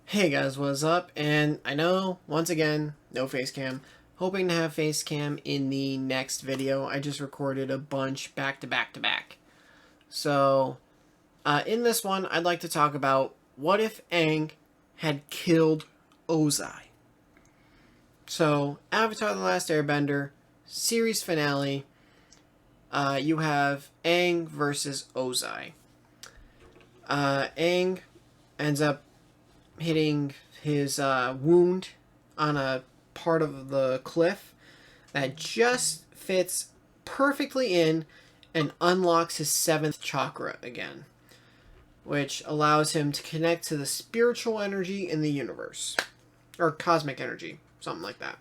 Hey guys, what's up? And I know, once again, no face cam. Hoping to have face cam in the next video. I just recorded a bunch back to back to back. So, in this one, I'd like to talk about what if Aang had killed Ozai. So, Avatar The Last Airbender, series finale, you have Aang versus Ozai. Aang ends up hitting his wound on a part of the cliff that just fits perfectly in and unlocks his seventh chakra again, which allows him to connect to the spiritual energy in the universe, or cosmic energy, something like that.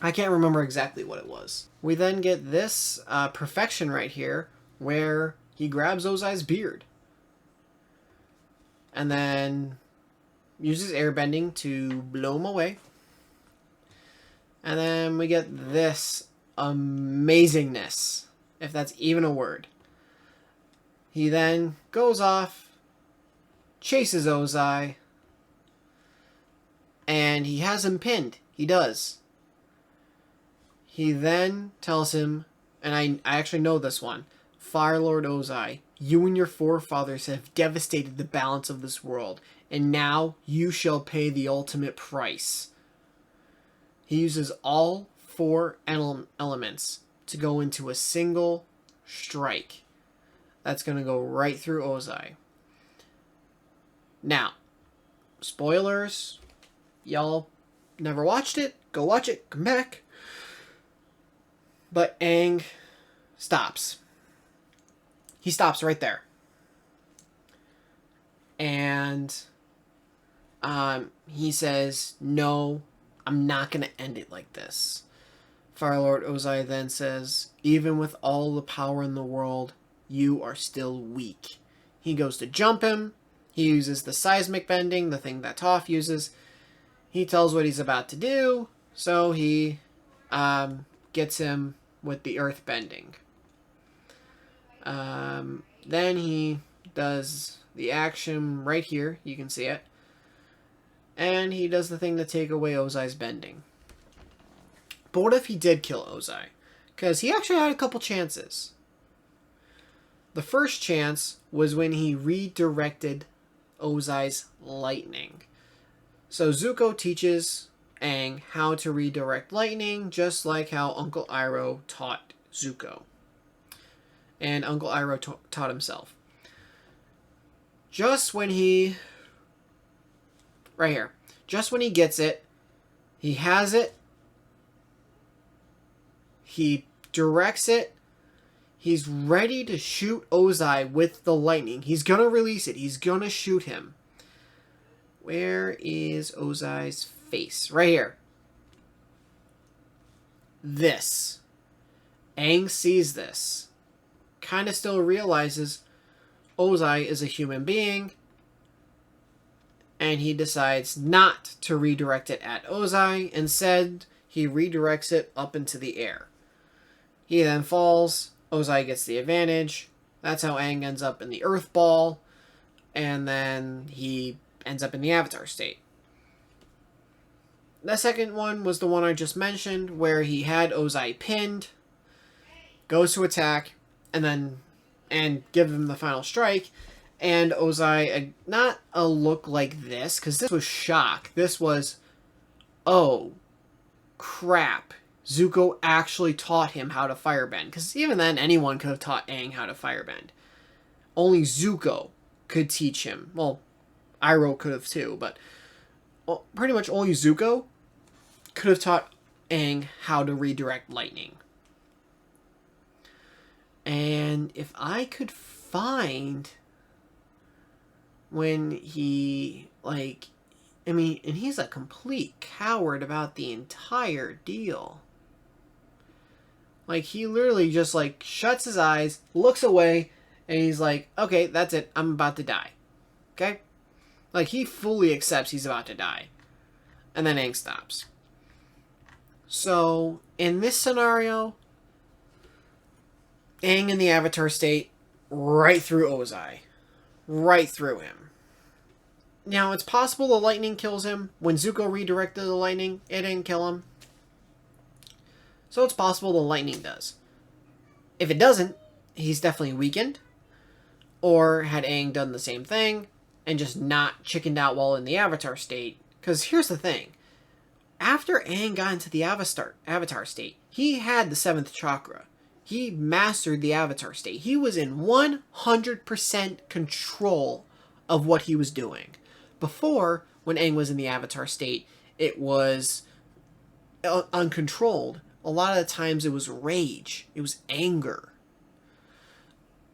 I can't remember exactly what it was. We then get this perfection right here where he grabs Ozai's beard and then uses airbending to blow him away. And then we get this amazingness, if that's even a word. He then goes off, chases Ozai, and he has him pinned. He does. He then tells him, and I actually know this one, Fire Lord Ozai, you and your forefathers have devastated the balance of this world, and now you shall pay the ultimate price. He uses all four elements to go into a single strike. That's going to go right through Ozai. Now, spoilers. Y'all never watched it. Go watch it. Come back. But Aang stops. He stops right there. And he says, no, I'm not going to end it like this. Fire Lord Ozai then says, even with all the power in the world, you are still weak. He goes to jump him. He uses the seismic bending, the thing that Toph uses. He tells what he's about to do, so he gets him with the earth bending. Then he does the action right here. You can see it. And he does the thing to take away Ozai's bending. But what if he did kill Ozai? Because he actually had a couple chances. The first chance was when he redirected Ozai's lightning. So Zuko teaches Aang how to redirect lightning, just like how Uncle Iroh taught Zuko. And Uncle Iroh taught himself. Just when he... Right here. Just when he gets it, he has it, he directs it, he's ready to shoot Ozai with the lightning. He's gonna release it. He's gonna shoot him. Where is Ozai's face? Right here. This. Aang sees this. Kind of still realizes Ozai is a human being, and he decides not to redirect it at Ozai. Instead, he redirects it up into the air. He then falls. Ozai gets the advantage. That's how Aang ends up in the Earth Ball. And then he ends up in the Avatar state. The second one was the one I just mentioned, where he had Ozai pinned, goes to attack, and give him the final strike. And Ozai, not a look like this, because this was shock. This was, oh, crap. Zuko actually taught him how to firebend. Because even then, anyone could have taught Aang how to firebend. Only Zuko could teach him. Well, Iroh could have too, but pretty much only Zuko could have taught Aang how to redirect lightning. And if I could find... when he, and he's a complete coward about the entire deal. He literally just, shuts his eyes, looks away, and he's like, okay, that's it, I'm about to die. Okay? He fully accepts he's about to die. And then Aang stops. So, in this scenario, Aang in the Avatar state, right through Ozai. Right through him. Now, it's possible the lightning kills him. When Zuko redirected the lightning, it didn't kill him. So it's possible the lightning does. If it doesn't, he's definitely weakened. Or had Aang done the same thing and just not chickened out while in the Avatar state. Because here's the thing. After Aang got into the Avatar state, he had the 7th chakra. He mastered the Avatar state. He was in 100% control of what he was doing. Before, when Aang was in the Avatar state, it was uncontrolled. A lot of the times it was rage. It was anger.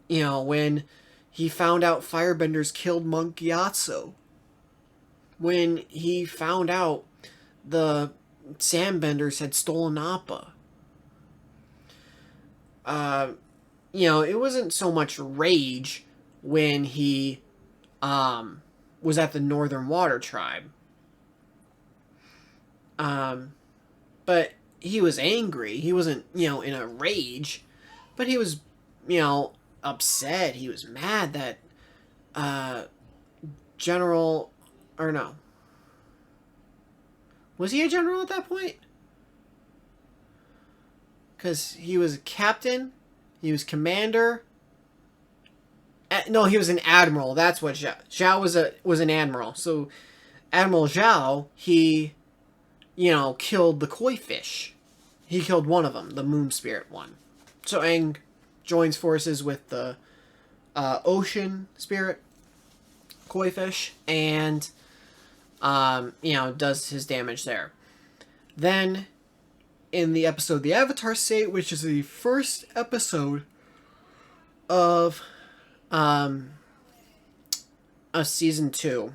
You know, when he found out firebenders killed Monk Gyatso. When he found out the sandbenders had stolen Appa. You know, it wasn't so much rage when he was at the Northern Water Tribe. But he was angry. He wasn't, you know, in a rage. But he was, you know, upset. He was mad that General... Or no. Was he a general at that point? Because he was a captain. He was commander. No, he was an admiral. That's what Zhao. Zhao was an admiral. So Admiral Zhao, he, you know, killed the koi fish. He killed one of them, the moon spirit one. So Aang joins forces with the ocean spirit koi fish and you know, does his damage there. Then in the episode The Avatar State, which is the first episode of season 2,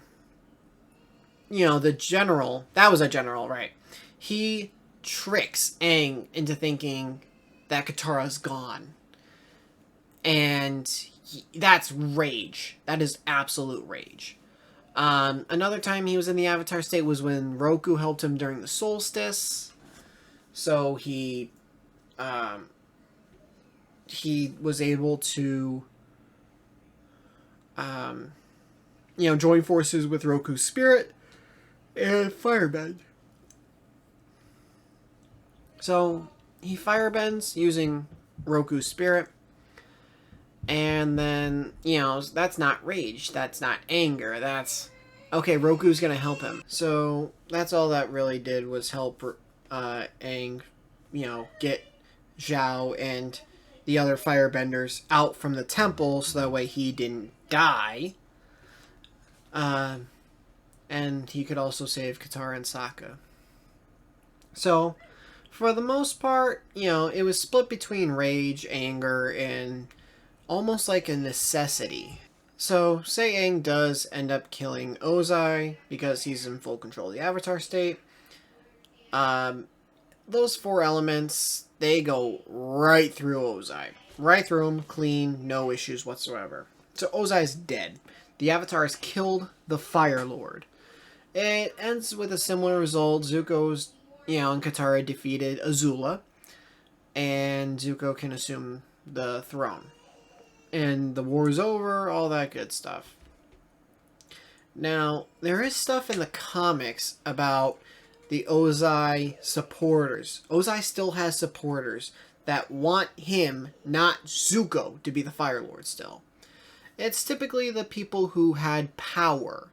you know, the general, that was a general, right? He tricks Aang into thinking that Katara's gone. And that's rage. That is absolute rage. Another time he was in the Avatar state was when Roku helped him during the solstice. So he was able to, you know, join forces with Roku's spirit and firebend. So he firebends using Roku's spirit. And then, you know, that's not rage. That's not anger. That's, okay, Roku's going to help him. So that's all that really did was help Aang, you know, get Zhao and the other firebenders out from the temple so that way he didn't die. And he could also save Katara and Sokka. So, for the most part, you know, it was split between rage, anger, and almost like a necessity. So, say Aang does end up killing Ozai because he's in full control of the Avatar state. Those 4 elements, they go right through Ozai. Right through him, clean, no issues whatsoever. So Ozai's dead. The Avatars killed the Fire Lord. It ends with a similar result. Zuko's, you know, and Katara defeated Azula. And Zuko can assume the throne. And the war's over, all that good stuff. Now, there is stuff in the comics about the Ozai supporters. Ozai still has supporters that want him, not Zuko, to be the Fire Lord still. It's typically the people who had power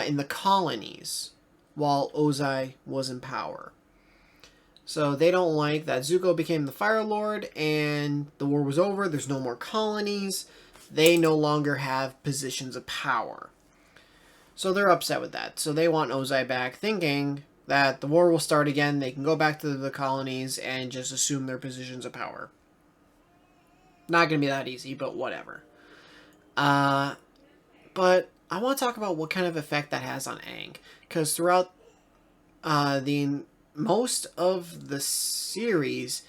in the colonies while Ozai was in power. So they don't like that Zuko became the Fire Lord and the war was over. There's no more colonies. They no longer have positions of power. So they're upset with that. So they want Ozai back, thinking that the war will start again. They can go back to the colonies and just assume their positions of power. Not going to be that easy, but whatever. But I want to talk about what kind of effect that has on Aang. Because throughout the most of the series,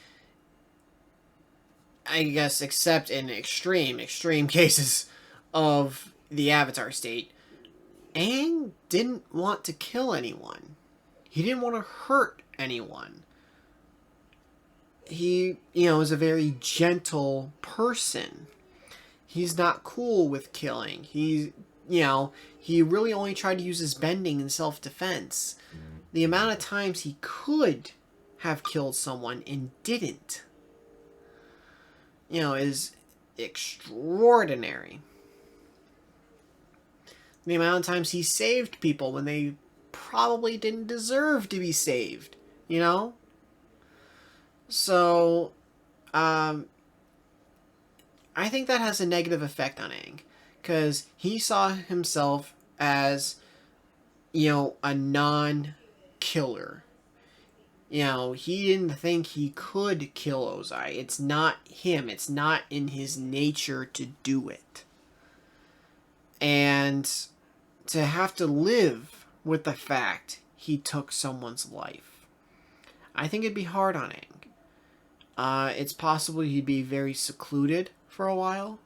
I guess, except in extreme cases of the Avatar state, Aang didn't want to kill anyone. He didn't want to hurt anyone. He, you know, is a very gentle person. He's not cool with killing. He, he really only tried to use his bending in self-defense. The amount of times he could have killed someone and didn't, is extraordinary. The amount of times he saved people when they probably didn't deserve to be saved, So, I think that has a negative effect on Aang, because he saw himself as, a non-killer. He didn't think he could kill Ozai. It's not him. It's not in his nature to do it. And to have to live with the fact he took someone's life, I think it'd be hard on Aang. It's possible he'd be very secluded for a while.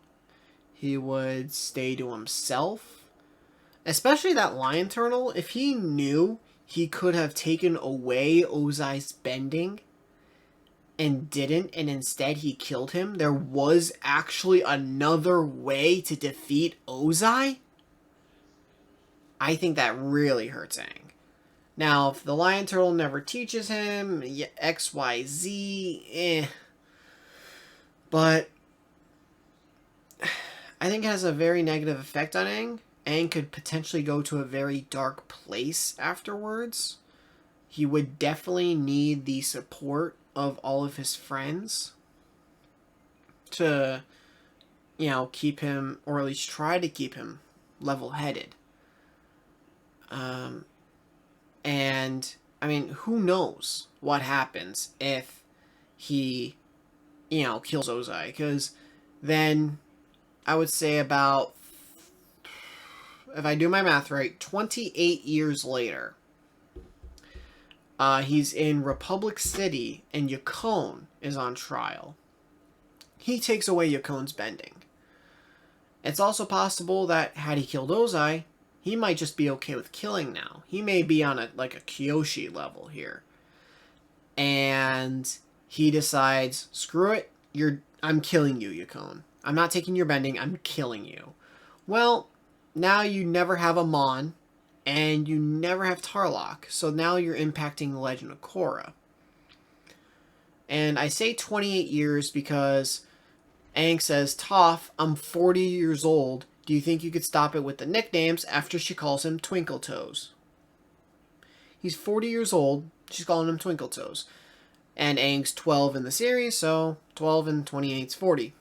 He would stay to himself. Especially that lion turtle, if he knew he could have taken away Ozai's bending and didn't, and instead he killed him, there was actually another way to defeat Ozai, I think that really hurts Aang. Now, if the lion turtle never teaches him X, Y, Z, But I think it has a very negative effect on Aang. Aang could potentially go to a very dark place afterwards. He would definitely need the support of all of his friends to, keep him, or at least try to keep him level-headed. And, who knows what happens if he, kills Ozai. Because then, I would say about, if I do my math right, 28 years later, he's in Republic City, and Yakone is on trial. He takes away Yakone's bending. It's also possible that, had he killed Ozai, he might just be okay with killing now. He may be on a Kyoshi level here. And he decides, screw it, I'm killing you, Yakone. I'm not taking your bending, I'm killing you. Well, now you never have a Mon, and you never have Tarlok, so now you're impacting the Legend of Korra. And I say 28 years because Aang says, Toph, I'm 40 years old. Do you think you could stop it with the nicknames after she calls him Twinkle Toes? He's 40 years old. She's calling him Twinkle Toes. And Aang's 12 in the series, so 12 and 28 is 40.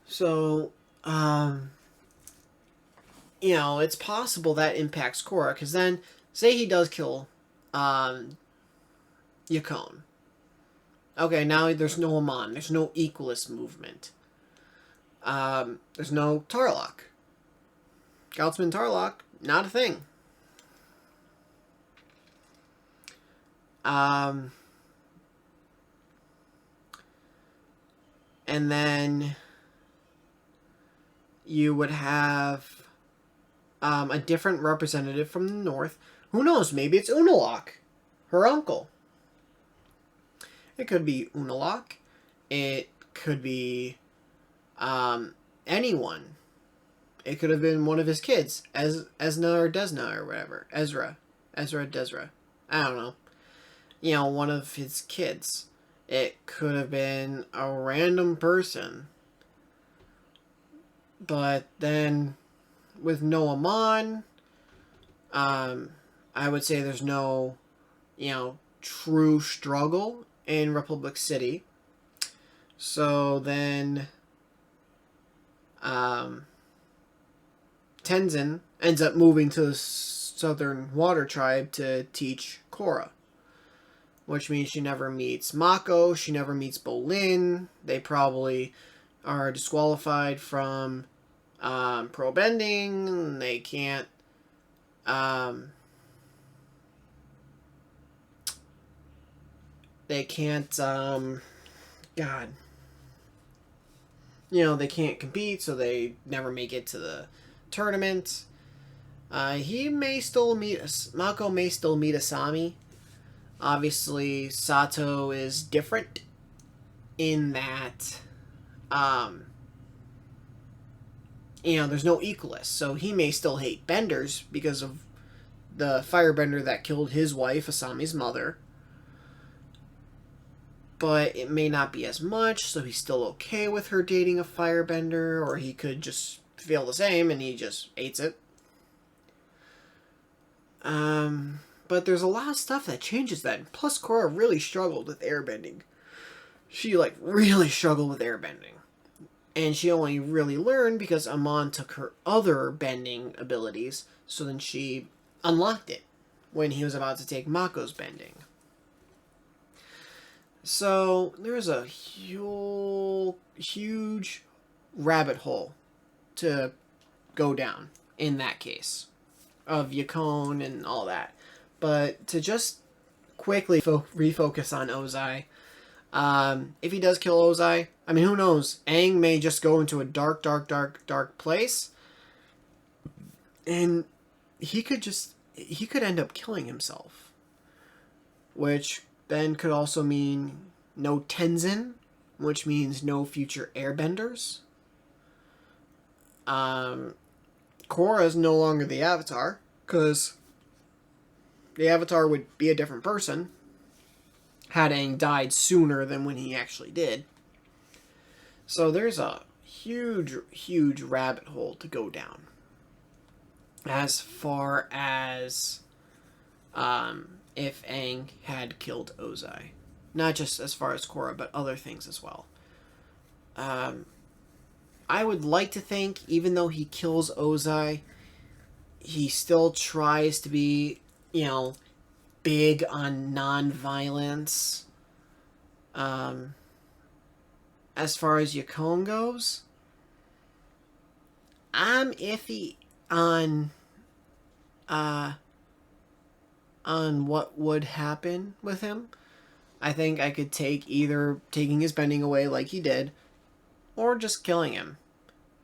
So, it's possible that impacts Korra, because then, say he does kill Yakone. Okay, now there's no Amon. There's no Equalist movement. There's no Tarlok. Gautzman Tarlok, not a thing. And then you would have a different representative from the north. Who knows? Maybe it's Unalaq, her uncle. It could be Unalaq. It could be anyone. It could have been one of his kids, Esna or Desna or whatever. Ezra, Desra. I don't know. One of his kids. It could have been a random person. But then, with no Amon, I would say there's no, true struggle in Republic City. So then, Tenzin ends up moving to the Southern Water Tribe to teach Korra. Which means she never meets Mako, she never meets Bolin. They probably are disqualified from pro bending. They can't they can't compete, so they never make it to the tournament. He may still meet Mako may still meet Asami. Obviously, Sato is different in that there's no equalist, so he may still hate benders because of the firebender that killed his wife, Asami's mother. But it may not be as much, so he's still okay with her dating a firebender, or he could just feel the same and he just hates it. But there's a lot of stuff that changes that. Plus, Korra really struggled with airbending. She, really struggled with airbending. And she only really learned because Amon took her other bending abilities, so then she unlocked it when he was about to take Mako's bending. So, there's a huge rabbit hole to go down in that case of Yakone and all that. But to just quickly refocus on Ozai, if he does kill Ozai, I mean, who knows? Aang may just go into a dark place, and he could end up killing himself, which then could also mean no Tenzin, which means no future airbenders. Korra is no longer the Avatar, because the Avatar would be a different person had Aang died sooner than when he actually did. So there's a huge rabbit hole to go down as far as if Aang had killed Ozai. Not just as far as Korra, but other things as well. I would like to think, even though he kills Ozai, he still tries to be, big on non-violence. As far as Yakone goes, I'm iffy on what would happen with him. I think I could take either taking his bending away like he did, or just killing him.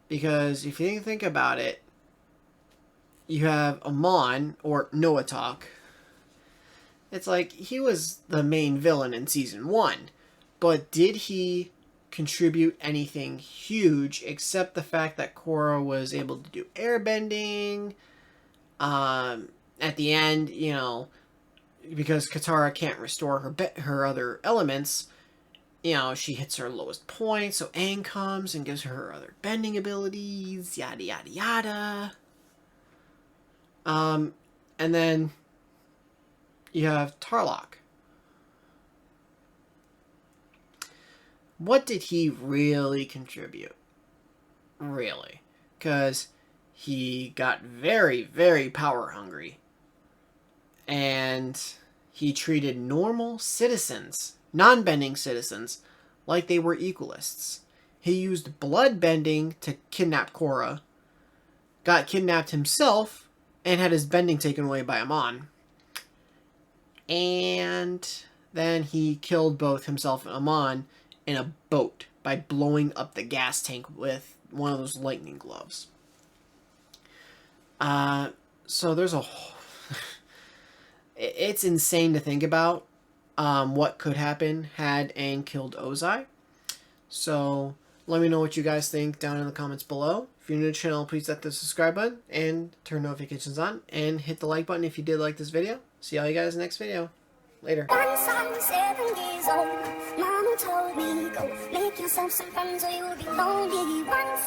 Because if you think about it, you have Amon, or Noatok. It's like, he was the main villain in Season 1. But did he contribute anything huge except the fact that Korra was able to do airbending? At the end, because Katara can't restore her other elements, she hits her lowest point, so Aang comes and gives her other bending abilities, yada yada yada. And then you have Tarlok. What did he really contribute? Really? Because he got very, very power hungry. And he treated normal citizens, non-bending citizens, like they were equalists. He used blood bending to kidnap Korra, got kidnapped himself, and had his bending taken away by Amon. And then he killed both himself and Amon in a boat by blowing up the gas tank with one of those lightning gloves. So there's a whole... It's insane to think about what could happen had Aang killed Ozai. So let me know what you guys think down in the comments below. If you're new to the channel, please hit the subscribe button and turn notifications on. And hit the like button if you did like this video. See all you guys in the next video. Later. Once I'm 7 years old, Mama told me, go make yourself some friends or you'll be lonely. Once